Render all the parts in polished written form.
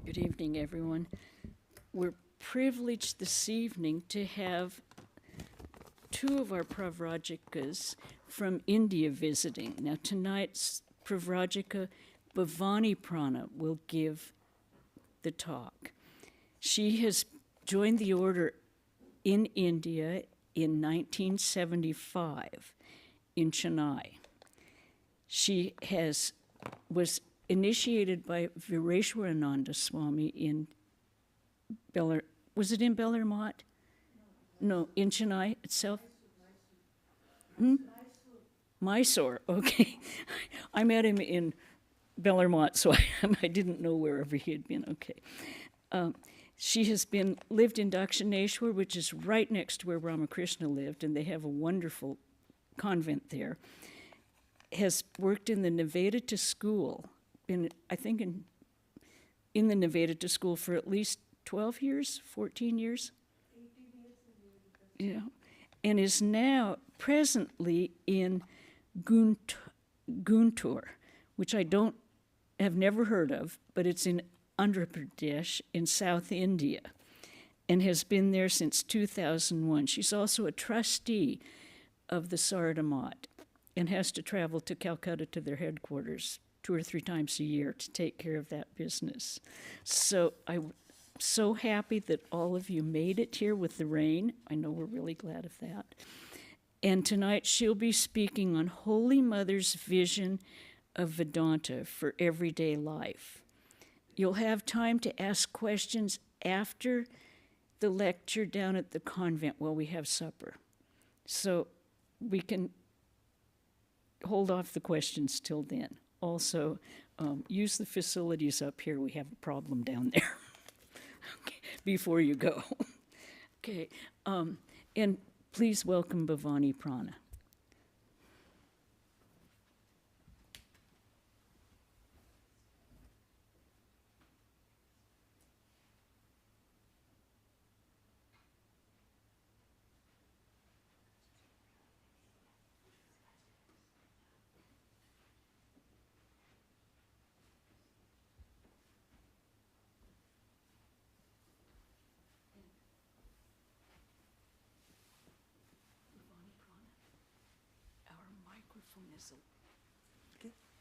Good evening, everyone. We're privileged this evening to have two of our Pravrajikas from India visiting. Now, tonight's Pravrajika Bhavaniprana will give the talk. She has joined the order in India in 1975 in Chennai. She was initiated by Vireshwarananda Swami in was it in Bellarmine? No, in Chennai itself? Mysore, okay. I met him in Bellarmine, so I didn't know wherever he had been, okay. She has lived in Dakshineshwar, which is right next to where Ramakrishna lived, and they have a wonderful convent there. Has worked in the Nivedita school, in the Nivedita school for at least 12 years, 14 years? 18 years. Yeah, and is now presently in Guntur, which I have never heard of, but it's in Andhra Pradesh in South India, and has been there since 2001. She's also a trustee of the Sarada Math and has to travel to Calcutta to their headquarters 2 or 3 times a year to take care of that business. So I'm so happy that all of you made it here with the rain. I know we're really glad of that. And tonight she'll be speaking on Holy Mother's vision of Vedanta for everyday life. You'll have time to ask questions after the lecture down at the convent while we have supper. So we can hold off the questions till then. Also, use the facilities up here. We have a problem down there. Okay, before you go. Okay, and please welcome Bhavaniprana.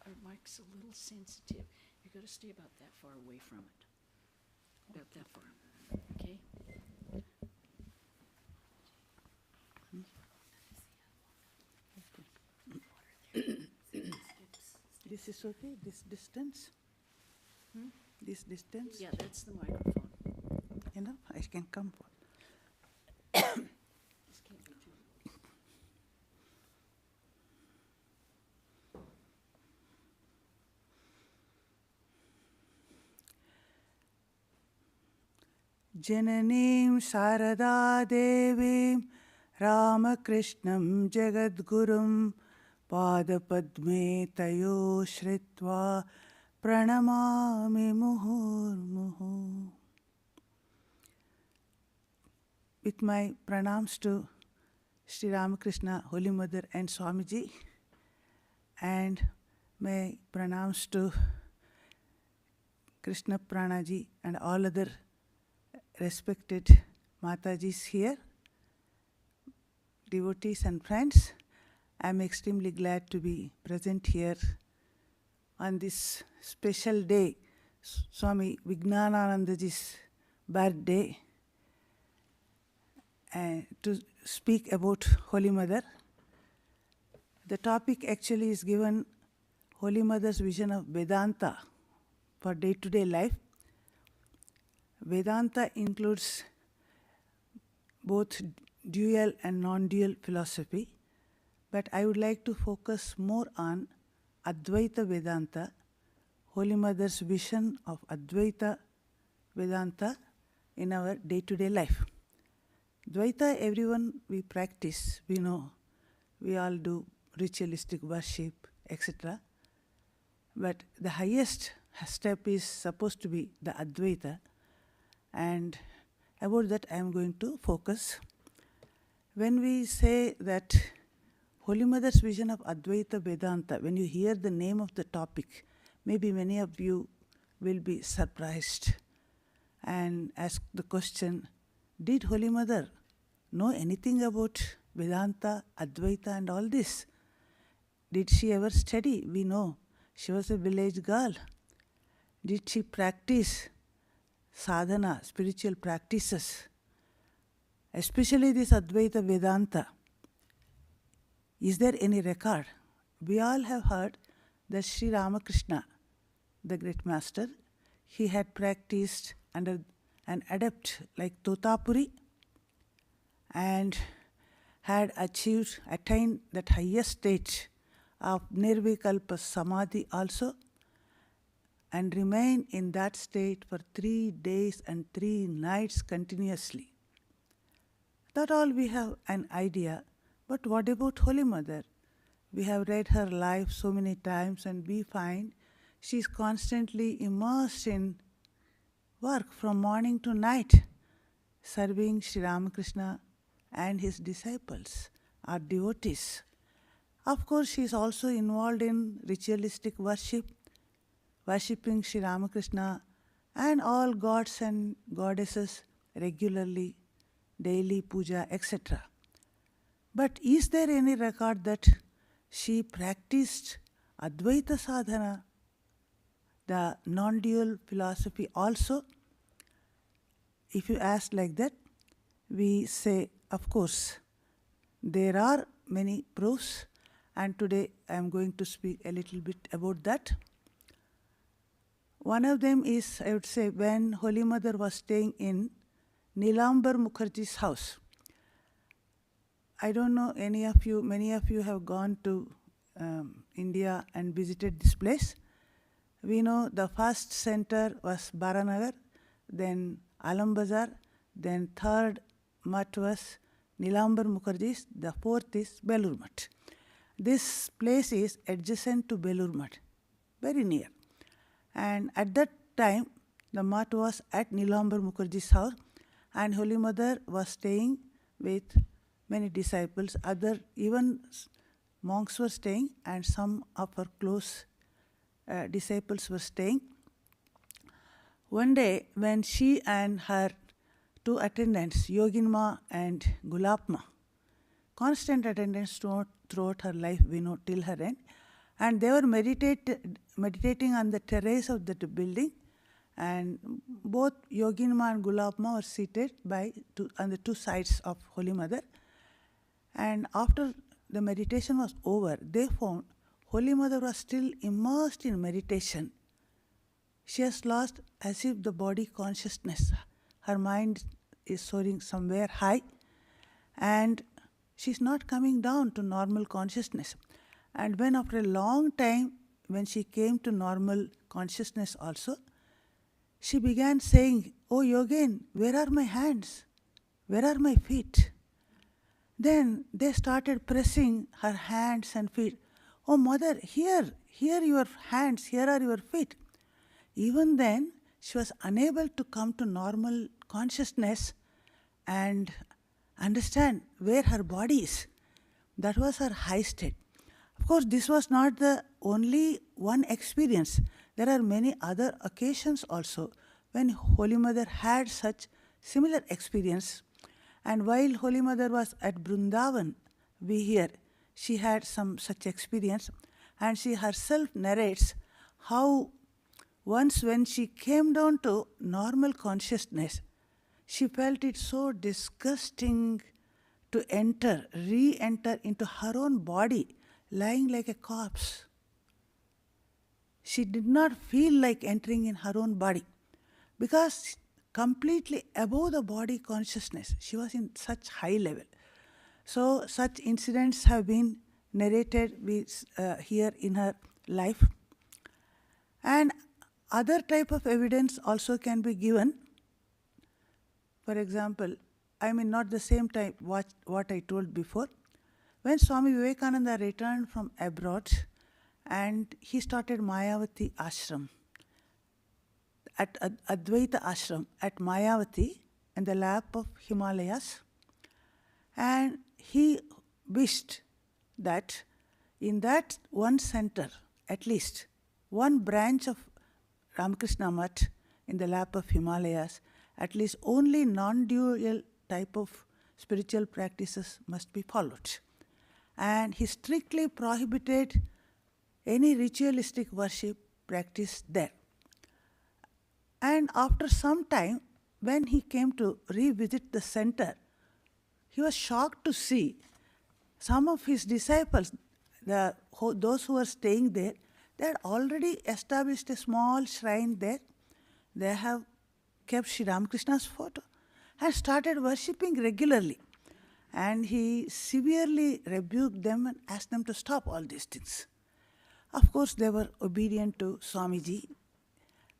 Our mic's a little sensitive. You got to stay about that far away from it. About that far. Okay? This is okay, this distance? This distance? Yeah, that's the microphone. Enough, I can come. This can't be too. Jananim Sarada Devim Ramakrishnam Jagadgurum Padapadme Tayo Shritva Pranamami Muhurmuhu. With my pranams to Sri Ramakrishna, Holy Mother and Swamiji, and my pranams to Krishna Pranaji and all other respected Matajis here, devotees and friends. I am extremely glad to be present here on this special day, Swami Vijnananandaji's birthday, to speak about Holy Mother. The topic actually is given Holy Mother's vision of Vedanta for day-to-day life. Vedanta includes both dual and non-dual philosophy, but I would like to focus more on Advaita Vedanta, Holy Mother's vision of Advaita Vedanta in our day-to-day life. Dvaita, everyone we practice, we know, we all do ritualistic worship, etc. But the highest step is supposed to be the Advaita, and about that I am going to focus. When we say that Holy Mother's vision of Advaita Vedanta, when you hear the name of the topic, maybe many of you will be surprised. and asked the question, did Holy Mother know anything about Vedanta, Advaita and all this? Did she ever study? We know she was a village girl. Did she practice sadhana, spiritual practices? Especially this Advaita Vedanta. Is there any record? We all have heard that Sri Ramakrishna, the great master, he had practiced under an adept like Totapuri and had attained that highest state of Nirvikalpa Samadhi also, and remained in that state for 3 days and 3 nights continuously. That all we have an idea. But what about Holy Mother? We have read her life so many times and we find she is constantly immersed in work from morning to night, serving Sri Ramakrishna and his disciples or devotees. Of course, she is also involved in ritualistic worship, worshipping Sri Ramakrishna and all gods and goddesses regularly, daily puja, etc. But is there any record that she practiced Advaita sadhana, the non-dual philosophy also? If you ask like that, we say, of course, there are many proofs, and today I am going to speak a little bit about that. One of them is, I would say, when Holy Mother was staying in Nilambar Mukherjee's house. I don't know many of you have gone to India and visited this place. We know the first center was Baranagar, then Alam Bazar, then third mutt was Nilambar Mukherjee's, the fourth is Belur Mutt. This place is adjacent to Belur Mutt, very near. And at that time, the mutt was at Nilambar Mukherjee's house, and Holy Mother was staying with many disciples. Even monks were staying, and some of her close disciples were staying. One day, when she and her 2 attendants, Yoginma and Gulapma, constant attendants throughout her life, we know, till her end, and they were meditating on the terrace of that building, and both Yoginma and Gulapma were seated on the 2 sides of Holy Mother. And after the meditation was over, they found Holy Mother was still immersed in meditation. She has lost as if the body consciousness. Her mind is soaring somewhere high, and she's not coming down to normal consciousness. And when after a long time, when she came to normal consciousness also, she began saying, "Oh Yogin, where are my hands? Where are my feet?" Then they started pressing her hands and feet. "Oh Mother, here your hands, here are your feet." Even then, she was unable to come to normal consciousness and understand where her body is. That was her high state. Of course, this was not the only one experience. There are many other occasions also when Holy Mother had such similar experience. And while Holy Mother was at Vrindavan, we hear she had some such experience, and she herself narrates how once when she came down to normal consciousness, she felt it so disgusting to re-enter into her own body, lying like a corpse. She did not feel like entering in her own body because completely above the body consciousness, she was in such high level. So such incidents have been narrated here in her life. And other type of evidence also can be given. For example, not the same type what I told before. When Swami Vivekananda returned from abroad and he started Mayavati Ashram, at Advaita Ashram at Mayavati in the lap of Himalayas, and he wished that in that one center, at least one branch of Ramakrishna Math in the lap of Himalayas, at least only non-dual type of spiritual practices must be followed. And he strictly prohibited any ritualistic worship practiced there. And after some time, when he came to revisit the center, he was shocked to see some of his disciples, those who were staying there, they had already established a small shrine there. They have kept Sri Ramakrishna's photo and started worshipping regularly. And he severely rebuked them and asked them to stop all these things. Of course, they were obedient to Swamiji,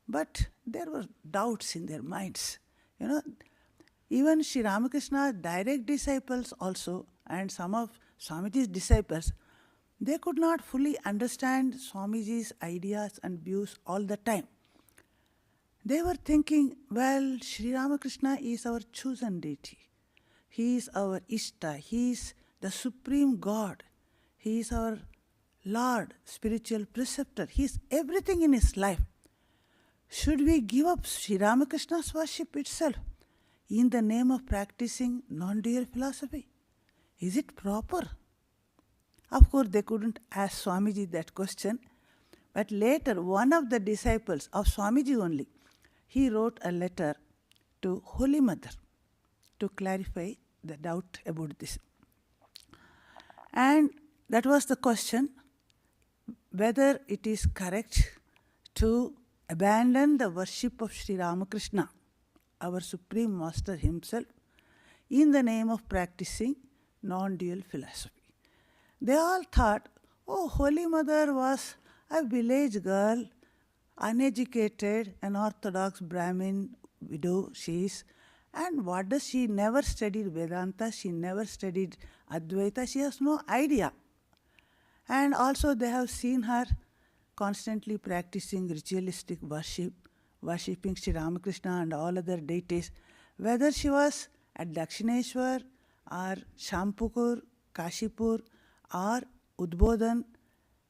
but there were doubts in their minds. Even Sri Ramakrishna's direct disciples also, and some of Swamiji's disciples, they could not fully understand Swamiji's ideas and views all the time. They were thinking, well, Sri Ramakrishna is our chosen deity. He is our Ishta. He is the supreme God. He is our Lord, spiritual preceptor. He is everything in his life. Should we give up Sri Ramakrishna's worship itself in the name of practicing non-dual philosophy? Is it proper? Of course, they couldn't ask Swamiji that question. But later, one of the disciples of Swamiji only, he wrote a letter to Holy Mother to clarify the doubt about this. And that was the question, whether it is correct to abandon the worship of Sri Ramakrishna, our Supreme Master himself, in the name of practicing non-dual philosophy. They all thought, oh, Holy Mother was a village girl, uneducated, an orthodox Brahmin widow she is. And what does she? Never studied Vedanta, she never studied Advaita, she has no idea. And also they have seen her constantly practicing ritualistic worship, worshipping Sri Ramakrishna and all other deities, whether she was at Dakshineshwar or Shampukur, Kashipur or Udbodhan,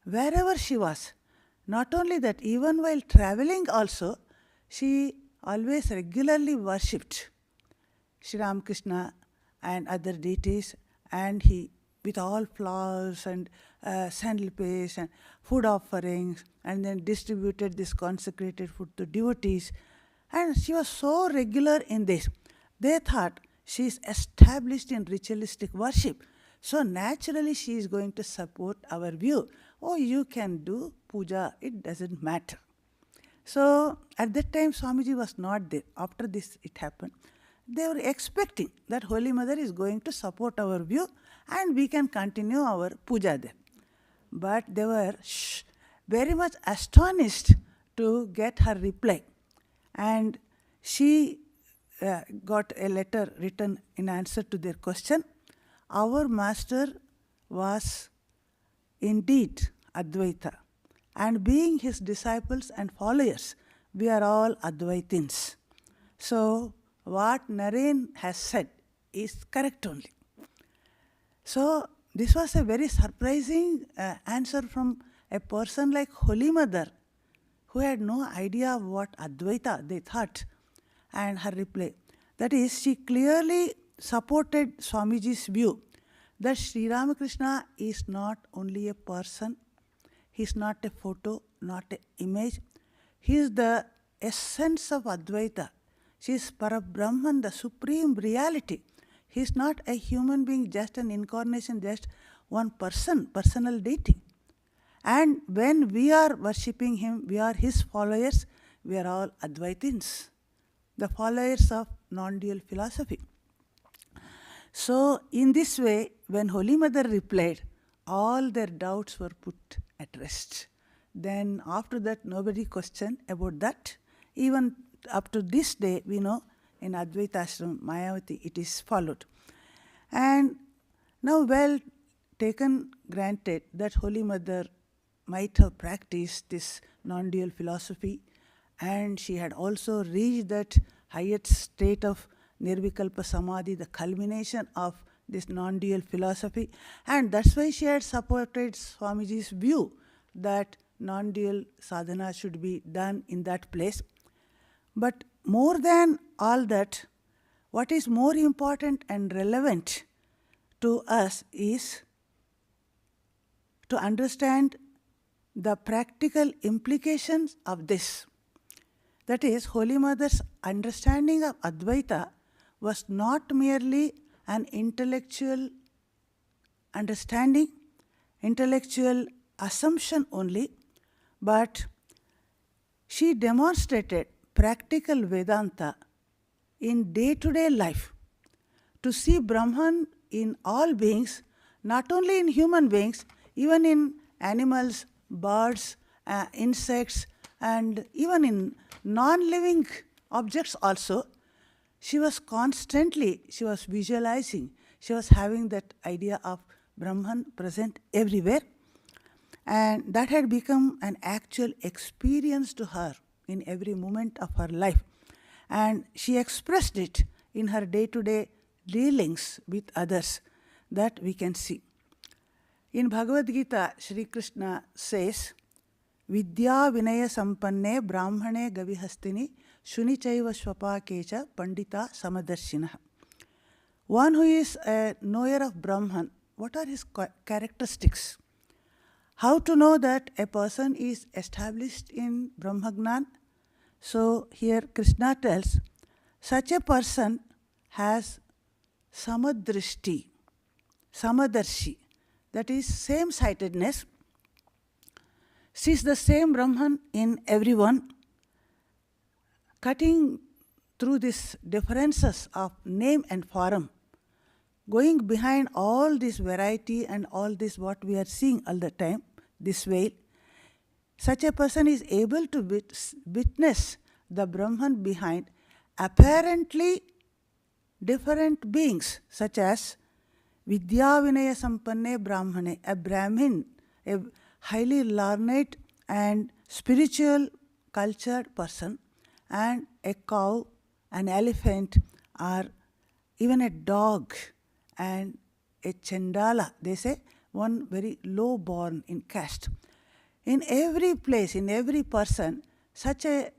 wherever she was. Not only that, even while traveling also, she always regularly worshipped Sri Ramakrishna and other deities, and he, with all flowers and sandal paste and food offerings, and then distributed this consecrated food to devotees. And she was so regular in this. They thought she is established in ritualistic worship. So naturally she is going to support our view. Oh, you can do puja, it doesn't matter. So at that time Swamiji was not there. After this it happened. They were expecting that Holy Mother is going to support our view and we can continue our puja there. But they were very much astonished to get her reply. And she got a letter written in answer to their question. Our master was indeed Advaita, and being his disciples and followers, we are all Advaitins. So what Naren has said is correct only. So this was a very surprising answer from a person like Holy Mother, who had no idea of what Advaita they thought, and her reply. That is, she clearly supported Swamiji's view that Sri Ramakrishna is not only a person, he is not a photo, not an image. He is the essence of Advaita. She is Parabrahman, the supreme reality. He is not a human being, just an incarnation, just one person, personal deity. And when we are worshipping him, we are his followers, we are all Advaitins, the followers of non-dual philosophy. So in this way, when Holy Mother replied, all their doubts were put at rest. Then after that, nobody questioned about that. Even up to this day, we know in Advaita Ashram, Mayavati, it is followed. And now, well taken granted that Holy Mother might have practiced this non-dual philosophy, and she had also reached that highest state of Nirvikalpa Samadhi, the culmination of this non-dual philosophy, and that's why she had supported Swamiji's view that non-dual sadhana should be done in that place. But more than all that, what is more important and relevant to us is to understand the practical implications of this. That is, Holy Mother's understanding of Advaita was not merely an intellectual understanding, intellectual assumption only, but she demonstrated practical Vedanta in day-to-day life to see Brahman in all beings, not only in human beings, even in animals, birds, insects, and even in non-living objects also. She was visualizing, she was having that idea of Brahman present everywhere. And that had become an actual experience to her in every moment of her life. And she expressed it in her day-to-day dealings with others that we can see. In Bhagavad Gita, Sri Krishna says, Vidya Vinaya Sampanne Brahmane Gavihastini Shunichaiva Swapakecha Pandita Samadarshinaha. One who is a knower of Brahman, what are his characteristics? How to know that a person is established in Brahmagnan? So here Krishna tells, such a person has samadrishti, samadarshi, that is same-sightedness, sees the same Brahman in everyone, cutting through these differences of name and form, going behind all this variety and all this what we are seeing all the time, this veil. Such a person is able to witness the Brahman behind apparently different beings, such as Vidya Vinaya Sampanne Brahmane, a Brahmin, a highly learned and spiritual cultured person, and a cow, an elephant, or even a dog, and a Chandala, they say, one very low born in caste. In every place, in every person, such a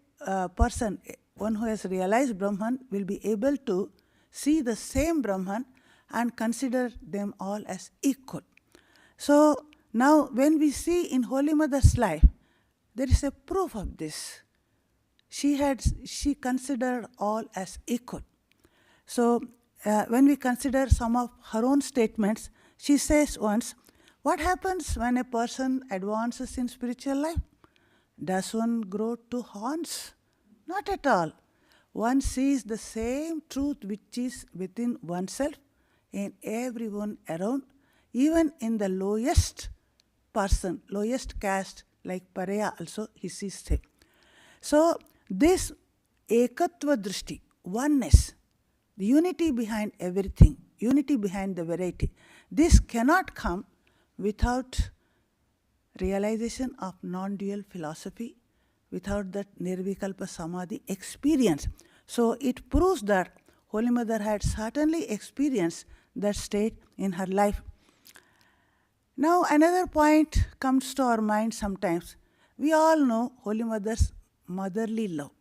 person, one who has realized Brahman, will be able to see the same Brahman and consider them all as equal. So now when we see in Holy Mother's life, there is a proof of this. She considered all as equal. So when we consider some of her own statements, she says once, what happens when a person advances in spiritual life? Does one grow two horns? Not at all. One sees the same truth which is within oneself in everyone around, even in the lowest person, lowest caste, like Paraya also, he sees same. So this ekatva drishti, oneness, the unity behind everything, unity behind the variety, this cannot come without realization of non-dual philosophy, without that nirvikalpa samadhi experience. So it proves that Holy Mother had certainly experienced that state in her life. Now another point comes to our mind sometimes. We all know Holy Mother's motherly love,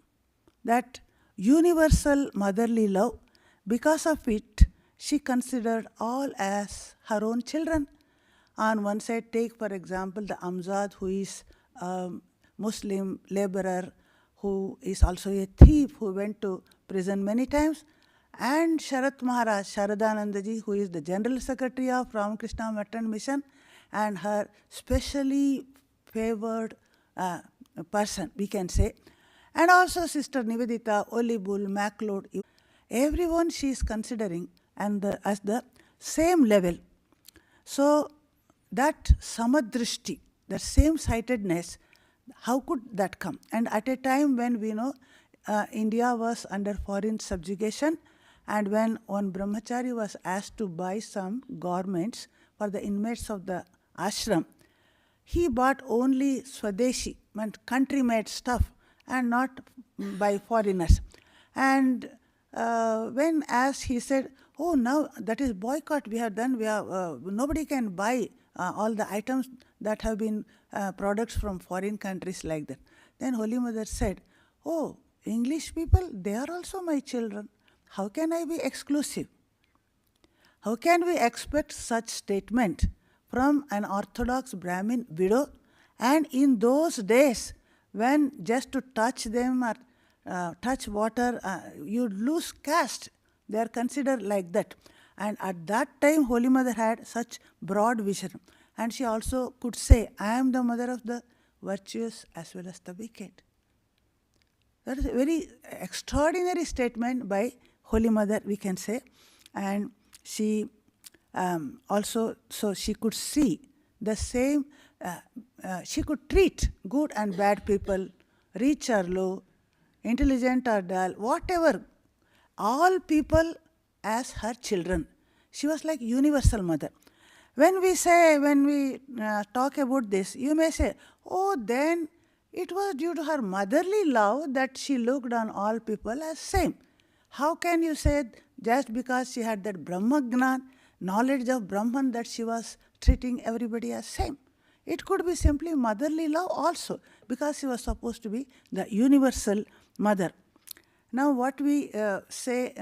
that universal motherly love. Because of it, she considered all as her own children. On one side, take for example the Amzad, who is a Muslim laborer, who is also a thief, who went to prison many times, and Sharat Maharaj, Sharadanandaji, who is the General Secretary of Ramakrishna Matan Mission, and her specially favored person, we can say. And also Sister Nivedita, Olibul, MacLeod, everyone she is considering as the same level. So that samadrishti, that same-sightedness, how could that come? And at a time when we know India was under foreign subjugation, and when one brahmachari was asked to buy some garments for the inmates of the ashram, he bought only Swadeshi, meant country-made stuff, and not by foreigners. And when asked, he said, oh, now that is boycott we have done, nobody can buy all the items that have been products from foreign countries like that. Then Holy Mother said, oh, English people, they are also my children. How can I be exclusive? How can we expect such statement from an Orthodox Brahmin widow? And in those days, when just to touch them or touch water, you lose caste. They are considered like that. And at that time, Holy Mother had such broad vision. And she also could say, I am the mother of the virtuous as well as the wicked. That is a very extraordinary statement by Holy Mother, we can say. And she also, so she could see the same, she could treat good and bad people, rich or low, intelligent or dull, whatever, all people as her children. She was like universal mother. When we talk about this, you may say, oh, then it was due to her motherly love that she looked on all people as same. How can you say just because she had that Brahmagnan, knowledge of Brahman, that she was treating everybody as same? It could be simply motherly love also, because she was supposed to be the universal mother. Now what we say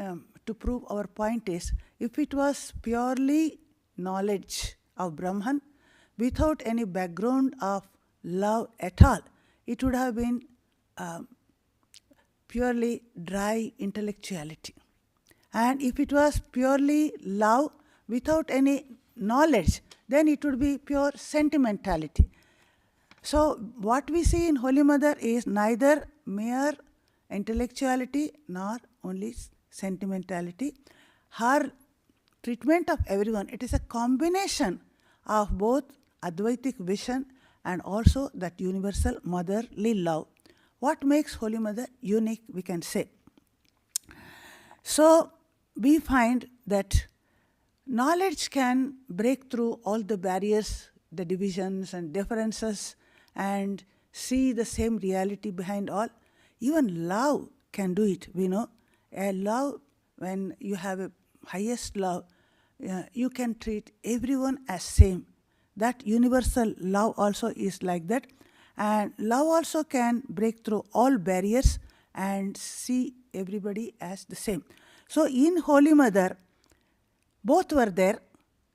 to prove our point is, if it was purely knowledge of Brahman without any background of love at all, it would have been purely dry intellectuality. And if it was purely love without any knowledge, then it would be pure sentimentality. So what we see in Holy Mother is neither mere intellectuality nor only sentimentality. Her treatment of everyone, it is a combination of both Advaitic vision and also that universal motherly love. What makes Holy Mother unique, we can say. So we find that knowledge can break through all the barriers, the divisions and differences, and see the same reality behind all. Even love can do it, we know. A love, when you have a highest love, you can treat everyone as same. That universal love also is like that. And love also can break through all barriers and see everybody as the same. So in Holy Mother, both were there.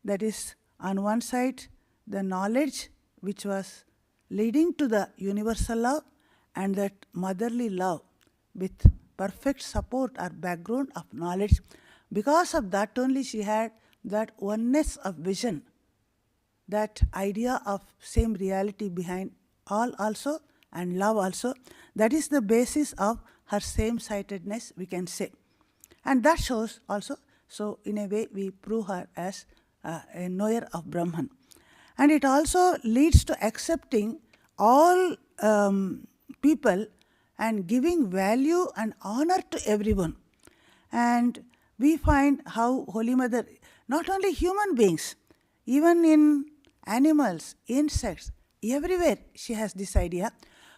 That is, on one side, the knowledge which was leading to the universal love, and that motherly love with perfect support or background of knowledge. Because of that only she had that oneness of vision, that idea of same reality behind all also and love also. That is the basis of her same-sightedness, we can say. And that shows also, so in a way we prove her as a knower of Brahman. And it also leads to accepting all people and giving value and honor to everyone. And we find how Holy Mother, not only human beings, even in animals, insects, everywhere she has this idea.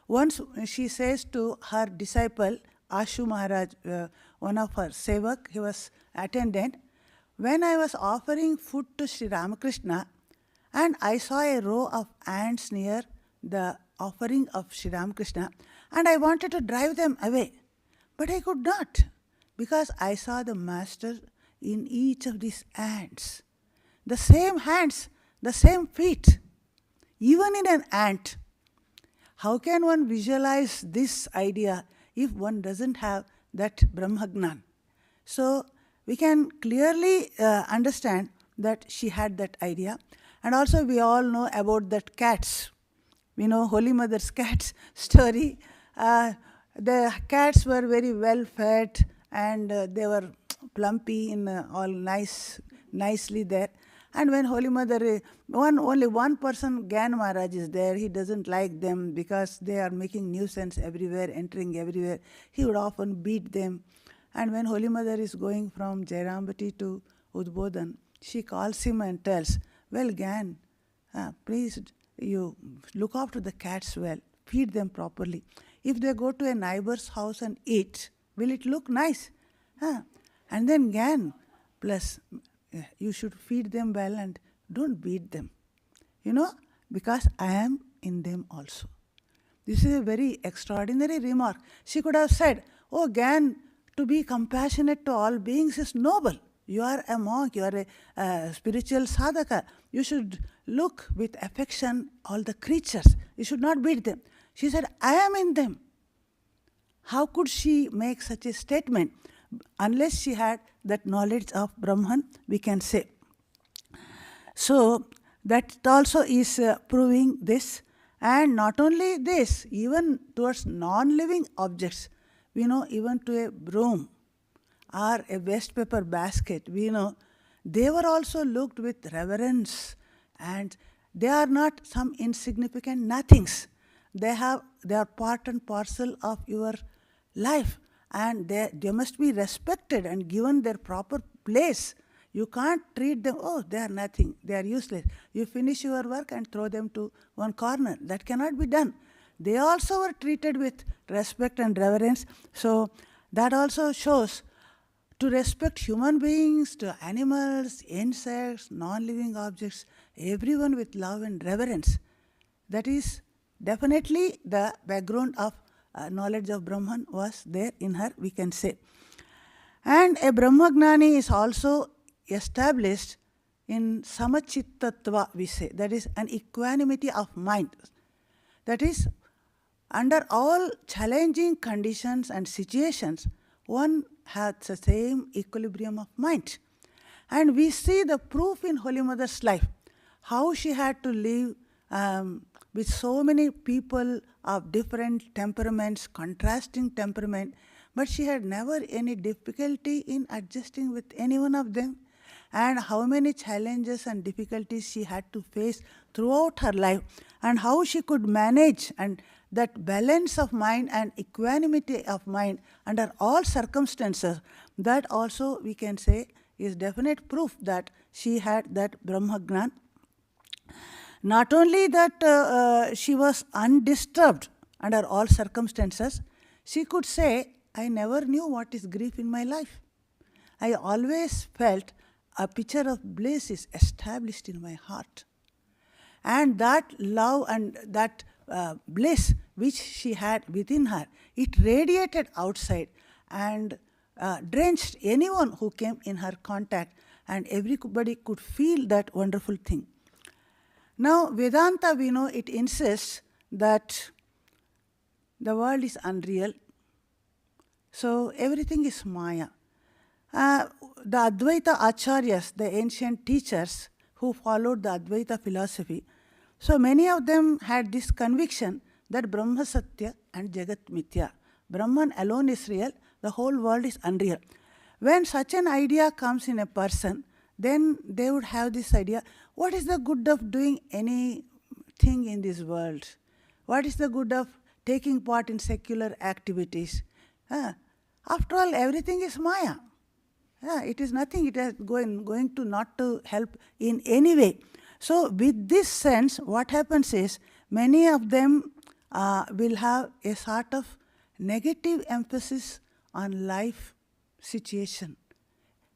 Once she says to her disciple, Ashu Maharaj, one of her sevak, he was attendant, when I was offering food to Sri Ramakrishna, and I saw a row of ants near the offering of Sri Ramakrishna, and I wanted to drive them away. But I could not, because I saw the master in each of these ants. The same hands, the same feet, even in an ant. How can one visualize this idea if one doesn't have that Brahmagnan? So we can clearly understand that she had that idea. And also we all know about that cats. We know Holy Mother's cats story. The cats were very well fed, and they were plumpy in all nicely there. And when Holy Mother, only one person, Gyan Maharaj, is there, he doesn't like them because they are making nuisance everywhere, entering everywhere. He would often beat them. And when Holy Mother is going from Jairambati to Udbodhan, she calls him and tells, well, Gyan, please, you look after the cats well, feed them properly. If they go to a neighbor's house and eat, will it look nice? And then Gyan, plus you should feed them well and don't beat them. Because I am in them also. This is a very extraordinary remark. She could have said, Oh, again, to be compassionate to all beings is noble. You are a monk, you are a spiritual sadhaka. You should look with affection all the creatures. You should not beat them. She said, I am in them. How could she make such a statement? Unless she had that knowledge of Brahman, we can say. So, that also is proving this. And not only this, even towards non-living objects, we know even to a broom or a waste paper basket, we know they were also looked with reverence, and they are not some insignificant nothings. They are part and parcel of your life, and they must be respected and given their proper place. You can't treat them, oh, they are nothing, they are useless. You finish your work and throw them to one corner. That cannot be done. They also were treated with respect and reverence. So that also shows to respect human beings, to animals, insects, non-living objects, everyone with love and reverence. That is definitely the background of knowledge of Brahman was there in her, we can say. And a Brahmagnani is also established in samachittatva, we say. That is an equanimity of mind. That is, under all challenging conditions and situations, one has the same equilibrium of mind. And we see the proof in Holy Mother's life, how she had to live with so many people of different temperaments, contrasting temperament, but she had never any difficulty in adjusting with any one of them, and how many challenges and difficulties she had to face throughout her life, and how she could manage, and that balance of mind and equanimity of mind under all circumstances, that also we can say is definite proof that she had that Brahmagnan. Not only that she was undisturbed under all circumstances, she could say, I never knew what is grief in my life. I always felt a picture of bliss is established in my heart. And that love and that bliss which she had within her, it radiated outside and drenched anyone who came in her contact, and everybody could feel that wonderful thing. Now, Vedanta, we know, it insists that the world is unreal, so everything is Maya. The Advaita Acharyas, the ancient teachers who followed the Advaita philosophy, so many of them had this conviction that Brahma Satya and Jagat Mithya. Brahman alone is real, the whole world is unreal. When such an idea comes in a person, then they would have this idea, what is the good of doing anything in this world? What is the good of taking part in secular activities? After all, everything is Maya. It is nothing, it is going to not to help in any way. So with this sense, what happens is, many of them will have a sort of negative emphasis on life situation,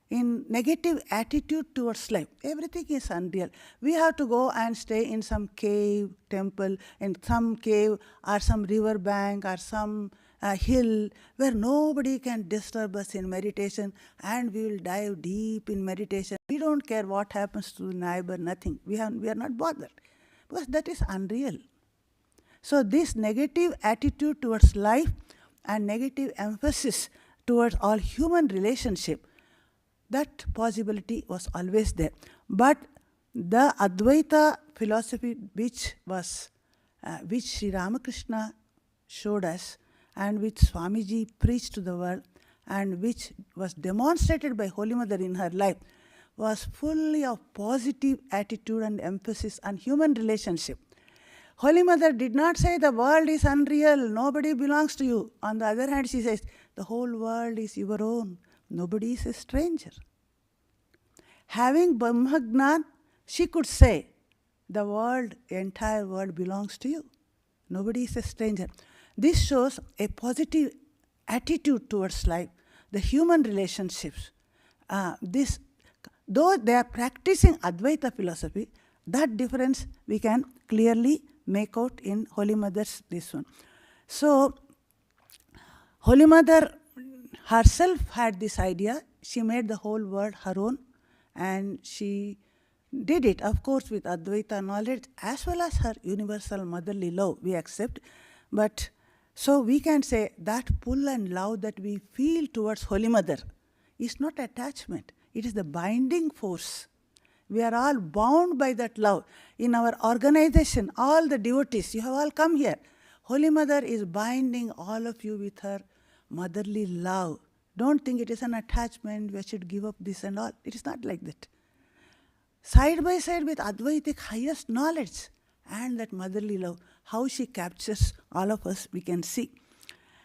in negative attitude towards life. Everything is unreal. We have to go and stay in some cave, temple, in some cave or some river bank or some hill where nobody can disturb us in meditation, and we will dive deep in meditation. We don't care what happens to the neighbor, nothing. We are not bothered, because that is unreal. So this negative attitude towards life and negative emphasis towards all human relationship, that possibility was always there. But the Advaita philosophy which Sri Ramakrishna showed us, and which Swamiji preached to the world, and which was demonstrated by Holy Mother in her life, was fully of positive attitude and emphasis on human relationship. Holy Mother did not say the world is unreal, nobody belongs to you. On the other hand, she says the whole world is your own, nobody is a stranger. Having Brahmagnan, she could say the world, entire world belongs to you. Nobody is a stranger. This shows a positive attitude towards life, the human relationships. Though they are practicing Advaita philosophy, that difference we can clearly make out in Holy Mother's this one. So, Holy Mother herself had this idea. She made the whole world her own, and she did it, of course, with Advaita knowledge as well as her universal motherly love, we accept. But so we can say that pull and love that we feel towards Holy Mother is not attachment, it is the binding force. We are all bound by that love. In our organization, all the devotees, you have all come here. Holy Mother is binding all of you with her motherly love. Don't think it is an attachment, we should give up this and all. It is not like that. Side by side with Advaitic highest knowledge and that motherly love, how she captures all of us, we can see.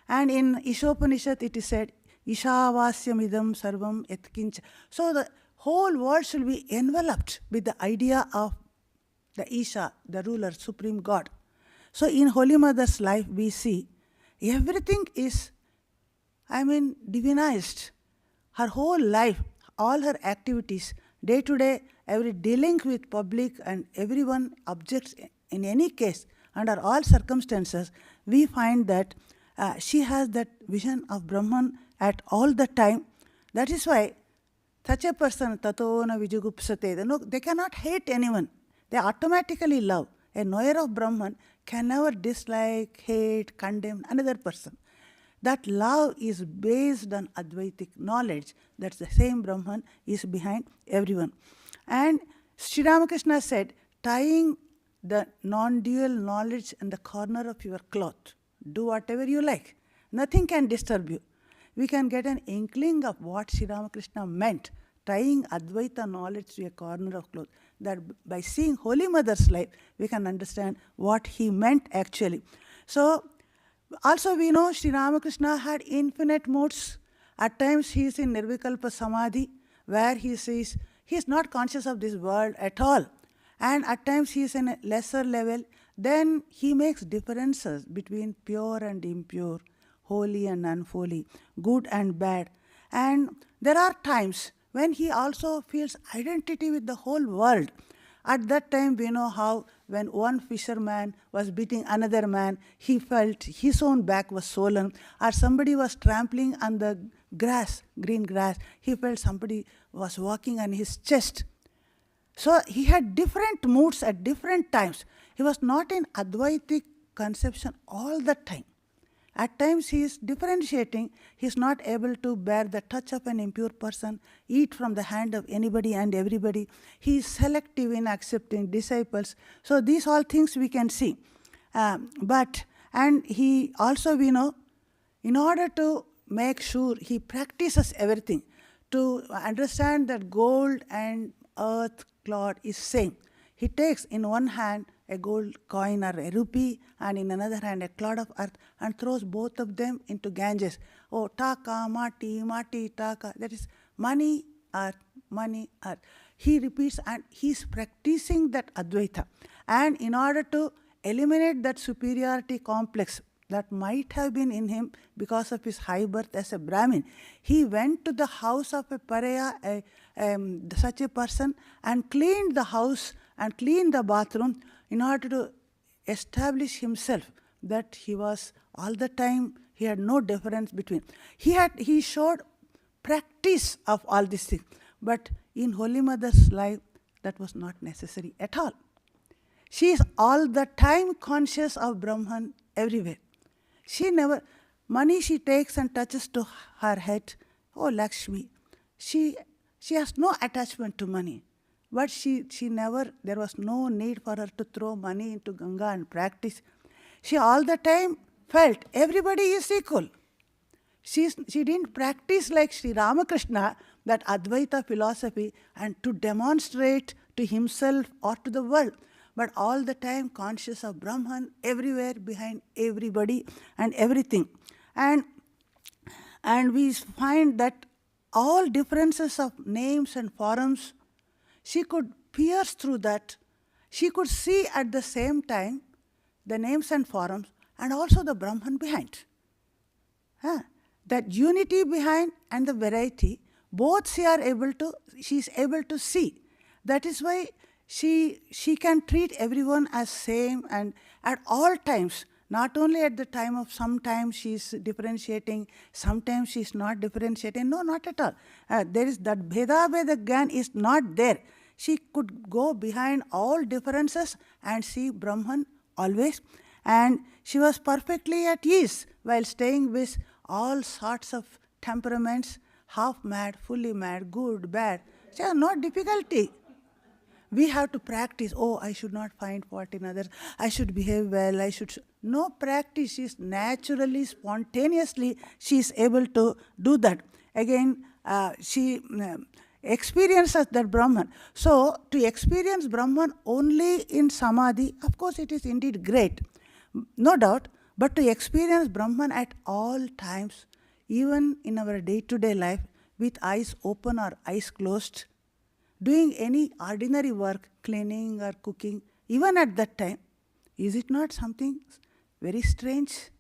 And in Ishopanishad it is said, Ishavasyamidam sarvam etkincha. So the whole world should be enveloped with the idea of the Isha, the ruler, supreme God. So in Holy Mother's life we see everything is, divinized. Her whole life, all her activities, day to day, every dealing with public and everyone, objects, in any case, under all circumstances, we find that she has that vision of Brahman at all the time. That is why such a person, tato na vijugupsate, they cannot hate anyone. They automatically love. A knower of Brahman can never dislike, hate, condemn another person. That love is based on Advaitic knowledge. That's the same Brahman is behind everyone. And Sri Ramakrishna said, tying the non-dual knowledge in the corner of your cloth. Do whatever you like. Nothing can disturb you. We can get an inkling of what Sri Ramakrishna meant, tying Advaita knowledge to a corner of cloth. That by seeing Holy Mother's life, we can understand what he meant actually. So, also we know Sri Ramakrishna had infinite moods. At times he is in Nirvikalpa Samadhi, where he says he is not conscious of this world at all. And at times he is in a lesser level. Then he makes differences between pure and impure, holy and unholy, good and bad. And there are times when he also feels identity with the whole world. At that time, we know how when one fisherman was beating another man, he felt his own back was swollen, or somebody was trampling on the grass, green grass, he felt somebody was walking on his chest. So he had different moods at different times. He was not in Advaitic conception all the time. At times he is differentiating. He is not able to bear the touch of an impure person, eat from the hand of anybody and everybody. He is selective in accepting disciples. So these all things we can see. And he also, we know, in order to make sure he practices everything, to understand that gold and earth clod is same. He takes in one hand a gold coin or a rupee, and in another hand a clod of earth, and throws both of them into Ganges. Oh, taka, mati, mati, taka. That is money, earth, money, earth. He repeats, and he is practicing that Advaita. And in order to eliminate that superiority complex that might have been in him because of his high birth as a Brahmin, he went to the house of a pariah, such a person, and cleaned the house and cleaned the bathroom in order to establish himself that he was all the time, he had no difference between. He showed practice of all these things. But in Holy Mother's life, that was not necessary at all. She is all the time conscious of Brahman everywhere. She never, money she takes and touches to her head, oh Lakshmi. She has no attachment to money. But she never, there was no need for her to throw money into Ganga and practice. She all the time felt everybody is equal. She didn't practice like Sri Ramakrishna, that Advaita philosophy, and to demonstrate to himself or to the world, but all the time conscious of Brahman everywhere, behind everybody and everything. And we find that all differences of names and forms, she could pierce through that. She could see at the same time the names and forms and also the Brahman behind. That unity behind and the variety, both she is able to see. That is why she can treat everyone as same, and at all times Not only at the time of sometimes she's differentiating, sometimes she's not differentiating. No, not at all. There is that Bheda Gyan is not there. She could go behind all differences and see Brahman always. And she was perfectly at ease while staying with all sorts of temperaments, half mad, fully mad, good, bad. She has no difficulty. We have to practice. Oh, I should not find fault in others. I should behave well. No practice. She is naturally, spontaneously, she is able to do that. Again, she experiences that Brahman. So, to experience Brahman only in Samadhi, of course, it is indeed great. No doubt. But to experience Brahman at all times, even in our day-to-day life, with eyes open or eyes closed, doing any ordinary work, cleaning or cooking, even at that time, is it not something very strange,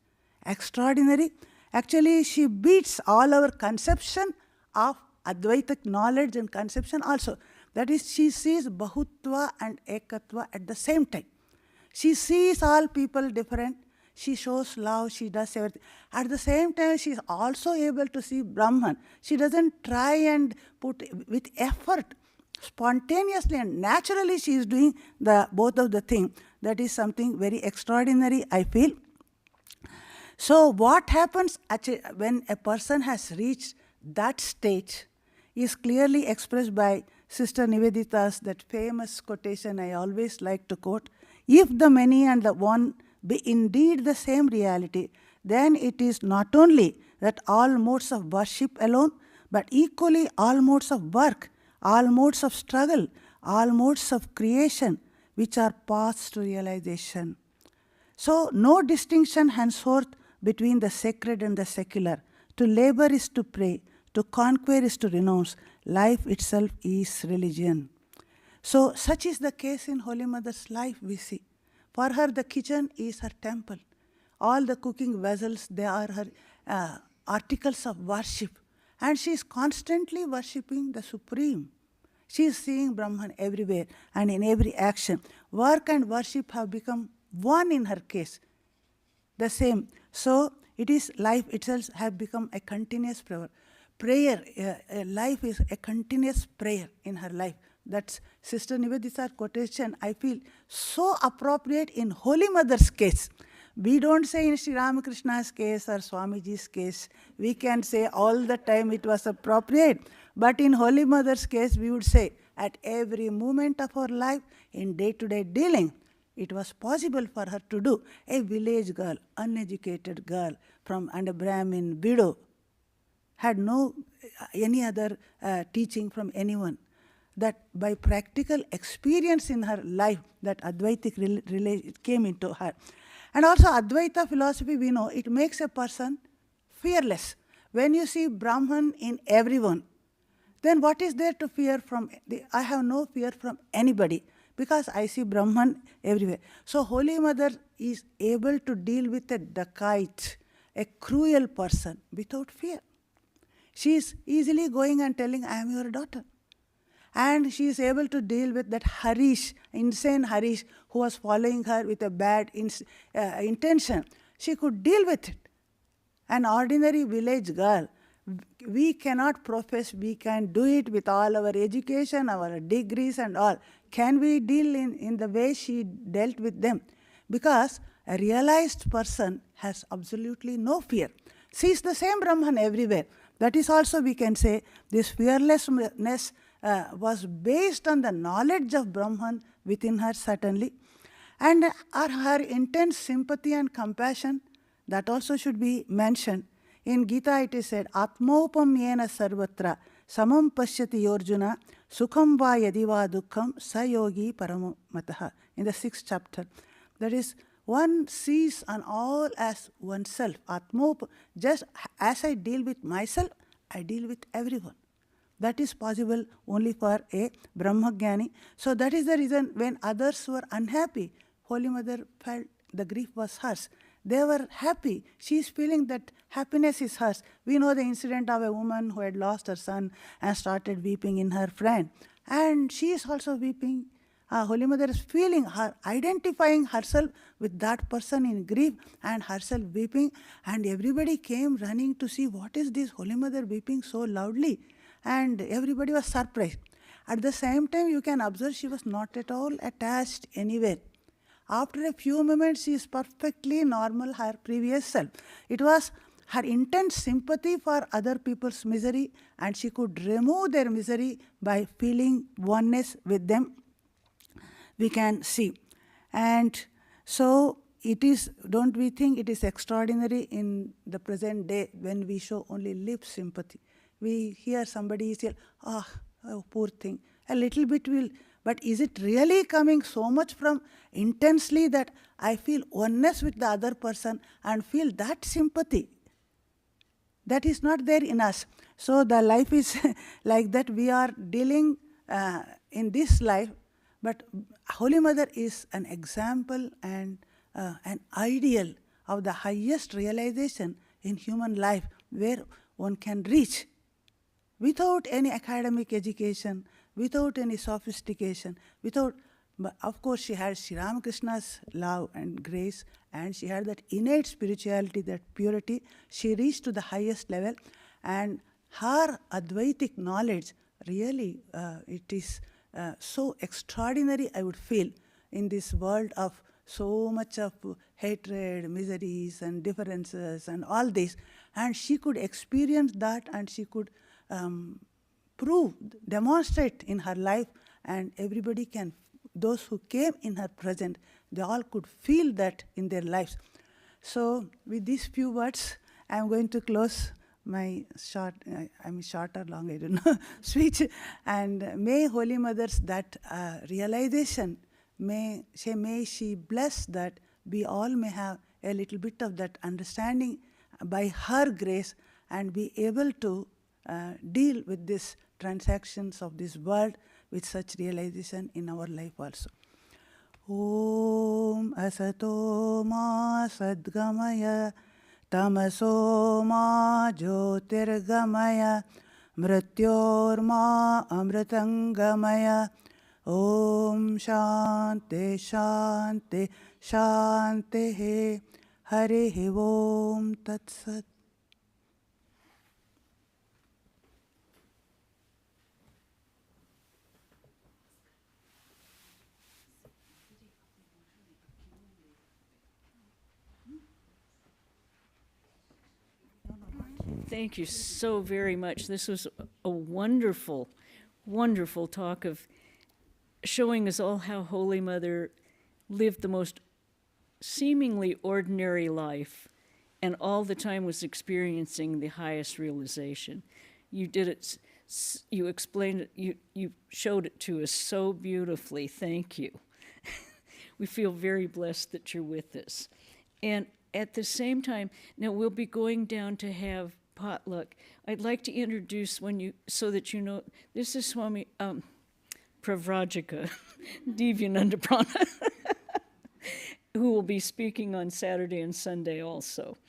extraordinary? Actually, she beats all our conception of Advaita knowledge and conception also. That is, she sees Bahutva and Ekatva at the same time. She sees all people different. She shows love, she does everything. At the same time, she is also able to see Brahman. She doesn't try and put with effort. Spontaneously and naturally she is doing both of the things. That is something very extraordinary, I feel. So what happens when a person has reached that stage is clearly expressed by Sister Nivedita's that famous quotation I always like to quote. If the many and the one be indeed the same reality, then it is not only that all modes of worship alone, but equally all modes of work, all modes of struggle, all modes of creation, which are paths to realization. So, no distinction henceforth between the sacred and the secular. To labor is to pray, to conquer is to renounce. Life itself is religion. So, such is the case in Holy Mother's life, we see. For her, the kitchen is her temple. All the cooking vessels, they are her articles of worship. And she is constantly worshipping the Supreme. She is seeing Brahman everywhere and in every action. Work and worship have become one in her case. The same. So, it is life itself have become a continuous prayer. Life is a continuous prayer in her life. That's Sister Nivedita's quotation, I feel so appropriate in Holy Mother's case. We don't say in Sri Ramakrishna's case or Swamiji's case. We can say all the time it was appropriate. But in Holy Mother's case, we would say at every moment of her life, in day-to-day dealing, it was possible for her to do. A village girl, uneducated girl, and a Brahmin widow, had no any other teaching from anyone. That by practical experience in her life, that Advaitic came into her. And also Advaita philosophy, we know, it makes a person fearless. When you see Brahman in everyone, then what is there to fear from? I have no fear from anybody because I see Brahman everywhere. So Holy Mother is able to deal with a dacoit, a cruel person without fear. She is easily going and telling, I am your daughter. And she is able to deal with that Harish, insane Harish, who was following her with a bad intention. She could deal with it. An ordinary village girl, we cannot profess we can do it with all our education, our degrees and all. Can we deal in the way she dealt with them? Because a realized person has absolutely no fear. Sees the same Brahman everywhere. That is also, we can say, this fearlessness was based on the knowledge of Brahman within her, certainly. And her intense sympathy and compassion, that also should be mentioned. In Gita it is said, Atmopam yena sarvatra samam pashyati yorjuna sukham va yadiva dukkham sayogi paramataha. In the 6th chapter. That is, one sees on all as oneself. Atmopam, just as I deal with myself, I deal with everyone. That is possible only for a Brahmagyani. So that is the reason when others were unhappy, Holy Mother felt the grief was hers. They were happy. She is feeling that happiness is hers. We know the incident of a woman who had lost her son and started weeping in her friend. And she is also weeping Holy Mother is feeling her, identifying herself with that person in grief and herself weeping. And everybody came running to see what is this Holy Mother weeping so loudly. And everybody was surprised. At the same time, you can observe she was not at all attached anywhere. After a few moments, she is perfectly normal, her previous self. It was her intense sympathy for other people's misery, and she could remove their misery by feeling oneness with them. We can see. And so it is, don't we think it is extraordinary in the present day when we show only lip sympathy? We hear somebody say, oh, poor thing. A little bit will, but is it really coming so much from intensely that I feel oneness with the other person and feel that sympathy? That is not there in us. So the life is like that. We are dealing in this life, but Holy Mother is an example and an ideal of the highest realization in human life where one can reach without any academic education, without any sophistication, without, but of course she had Sri Ramakrishna's love and grace, and she had that innate spirituality, that purity. She reached to the highest level, and her Advaitic knowledge, really, it is so extraordinary, I would feel, in this world of so much of hatred, miseries, and differences, and all this. And she could experience that, and she could prove, demonstrate in her life, and everybody can, those who came in her present, they all could feel that in their lives. So with these few words, I am going to close my short, short or long, I don't know, speech. And may Holy Mother's that realization, may she bless that we all may have a little bit of that understanding by her grace and be able to deal with these transactions of this world with such realization in our life also. Om asato ma sadgamaya tamaso ma jyotirgamaya mrityor ma amritangamaya. Om shanti shanti shanti Hare Om Tat Sat. Thank you so very much. This was a wonderful, wonderful talk of showing us all how Holy Mother lived the most seemingly ordinary life and all the time was experiencing the highest realization. You did it, you explained it, you showed it to us so beautifully. Thank you. We feel very blessed that you're with us. And at the same time, now we'll be going down to have potluck. I'd like to introduce so that you know, this is Swami Pravrajika Bhavaniprana, who will be speaking on Saturday and Sunday also.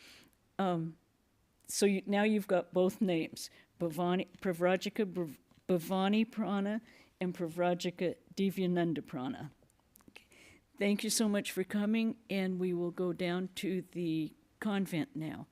So now you've got both names, Pravrajika Bhavaniprana and Pravrajika Bhavaniprana. Thank you so much for coming, and we will go down to the convent now.